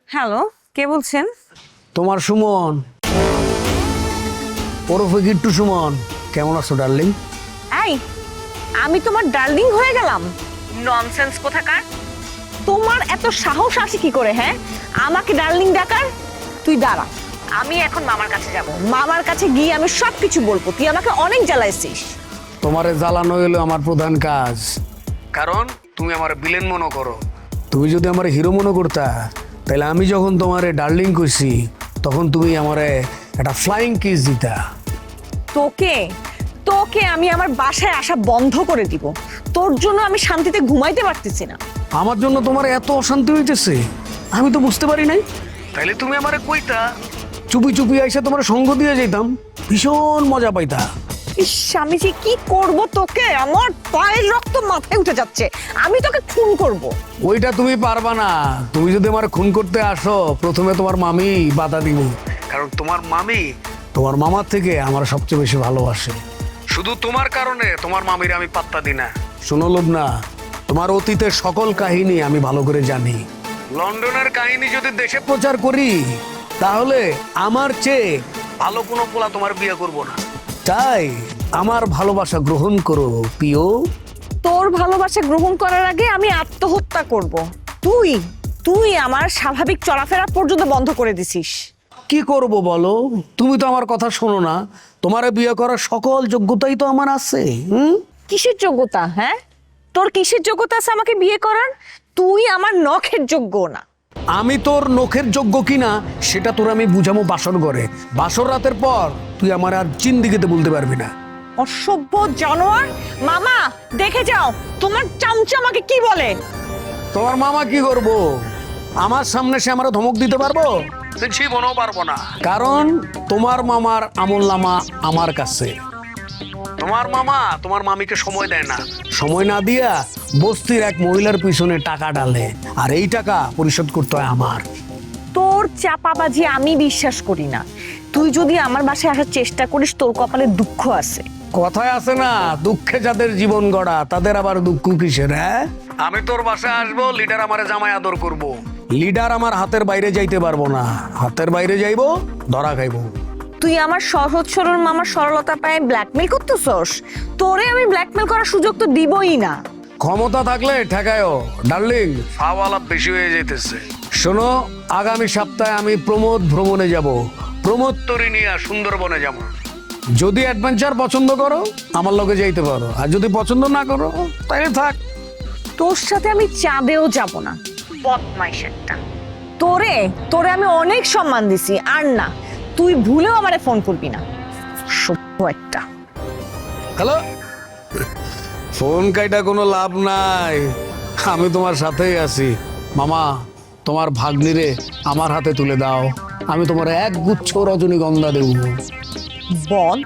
Hello, কে বলছেন? তোমার সুমন, ওরফে গিট্টু সুমন। কেমন আছো ডার্লিং? এই, আমি তোমার ডার্লিং হয়ে গেলাম? ননসেন্স কোথাকার! তোমার এত সাহস আসে কি করে, হ্যাঁ, আমাকে ডার্লিং ডাকার? তুই দাঁড়া, আমি এখন মামার কাছে যাব। মামার কাছে গিয়ে আমি সবকিছু বলবো তুই আমাকে অনেক জ্বালাইছিস। তোমারে জ্বালানো হলো আমার প্রধান কাজ, কারণ তুমি আমার ভিলেন মনে করো। তুমি যদি আমার হিরো মনে করতা, তাহলে আমি যখন তোমারে ডার্লিং কইছি তখন তুমি আমারে একটা ফ্লাইং কিস দিতা। তোকে তোকে আমি আমার বাসায় আসা বন্ধ করে দিব। তোর জন্য আমি শান্তিতে ঘুমাইতে পারতেছি না। আমার জন্য তোমার এত অশান্তি হইতেছে, আমি তো বুঝতে পারি নাই। তাইলে তুমি আমারে কইতা, চুপি চুপি আইসা তোমার সঙ্গ দিয়ে যেতাম, ভীষণ মজা পাইতা। ইস, আমি যে কি করব তোকে, আমার পায়ের রক্ত মাথায় উঠে যাচ্ছে। আমি তোকে খুন করব। ওইটা তুমি পারবা না। তুমি যদি আমার খুন করতে আসো, প্রথমে তোমার মামি বাধা দিব, কারণ তোমার মামি তোমার মামার থেকে আমার সবচেয়ে বেশি ভালোবাসে। শুধু তোমার কারণে তোমার মামির আমি পাত্তা দিই না। শোনো লোবনা, তোমার অতীতের সকল কাহিনী আমি ভালো করে জানি। লন্ডনের কাহিনী যদি দেশে প্রচার করি, তাহলে আমার চেয়ে ভালো কোনো পোলা তোমার বিয়ে করব না। তাই আমার ভালোবাসা গ্রহণ করো প্রিয়। তোর ভালোবাসা গ্রহণ করার আগে আমি আত্মহত্যা করব। তুই তুই আমার স্বাভাবিক চলাফেরা পর্যন্ত বন্ধ করে দিছিস। কি করব বলো? তুমি তো আমার কথা শোনো না। তোমারে বিয়ে করার সকল যোগ্যতাই তো আমার আছে। কিসের যোগ্যতা, হ্যাঁ? তোর কিসের যোগ্যতা আছে আমাকে বিয়ে করার? তুই আমার নখের যোগ্য না। আমি তোর নখের যোগ্য কিনা সেটা তোর আমি বুঝামো বাসর ঘরে। বাসর রাতের পর তুই আমার আর জিন্দিগিতে বলতে পারবি না। অসভ্য জানোয়ার! মামা, দেখে যাও তোমার চামচা আমাকে কি বলে। তোমার মামা কি করব? আমার সামনে সে আমার ধমক দিতে পারবো? জীবনও পারবো না, কারণ তোমার মামার আমলনামা আমার কাছে। তোমার মামা তোমার মামিকে সময় দেয় না, সময় না দিয়া বস্তির এক মহিলার পিছনে টাকা ডালে, আর এই টাকা পরিশোধ করতে হয় আমার। তোর চাপাবাজি আমি বিশ্বাস করি না। তুই যদি আমার বাসায় আসার চেষ্টা করিস, তোর কপালে দুঃখ আছে। কথায় আছে না, দুঃখে যাদের জীবন গড়া তাদের আবার দুঃখ কিসের? হ্যাঁ, আমি তোর বাসায় আসবো, লিডার আমারে জামাই আদর করব। লিডার আমার হাতের বাইরে যাইতে পারবো না। হাতের বাইরে যাইবো, ধরা খাইবো। তুই আমার সহজ সরল মামার সরলতা পায় ব্ল্যাকমেল করতেছস। তোরে আমি ব্ল্যাকমেল করার সুযোগ তো দিবই না। ক্ষমতা থাকলে ঠেকায়ও ডার্লিং, ফাওয়ালা বেশি হয়ে যাইতেছে। শোনো, আগামী সপ্তাহে আমি প্রমোদ ভ্রমণে যাব। প্রমোদ তরি নিয়ে সুন্দরবনে যাব। যদি অ্যাডভেঞ্চার পছন্দ করো আমার লগে যাইতে পারো, আর যদি পছন্দ না করো তাহলে থাক। তোর সাথে আমি চাঁদেও যাব না। বদমাইশ একটা। তোরে তোরে আমি অনেক সম্মান দিছি, আর না, তুই ভুলেও আমারে ফোন করবি না। সভ্য একটা। হ্যালো, ফোন কাইটা কোনো লাভ নাই, আমি তোমার সাথেই আছি। মামা, তোমার ভাগ্নিরে আমার হাতে তুলে দাও, আমি তোমার এক গুচ্ছ রজনীগন্ধা দেব। বদ,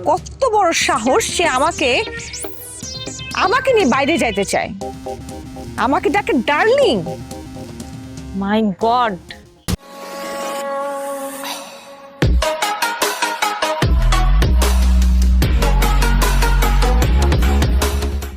কত বড় সাহস সে আমাকে আমাকে নিয়ে বাইরে যাইতে চায়, আমাকে ডাকে ডার্লিং। মাই গড,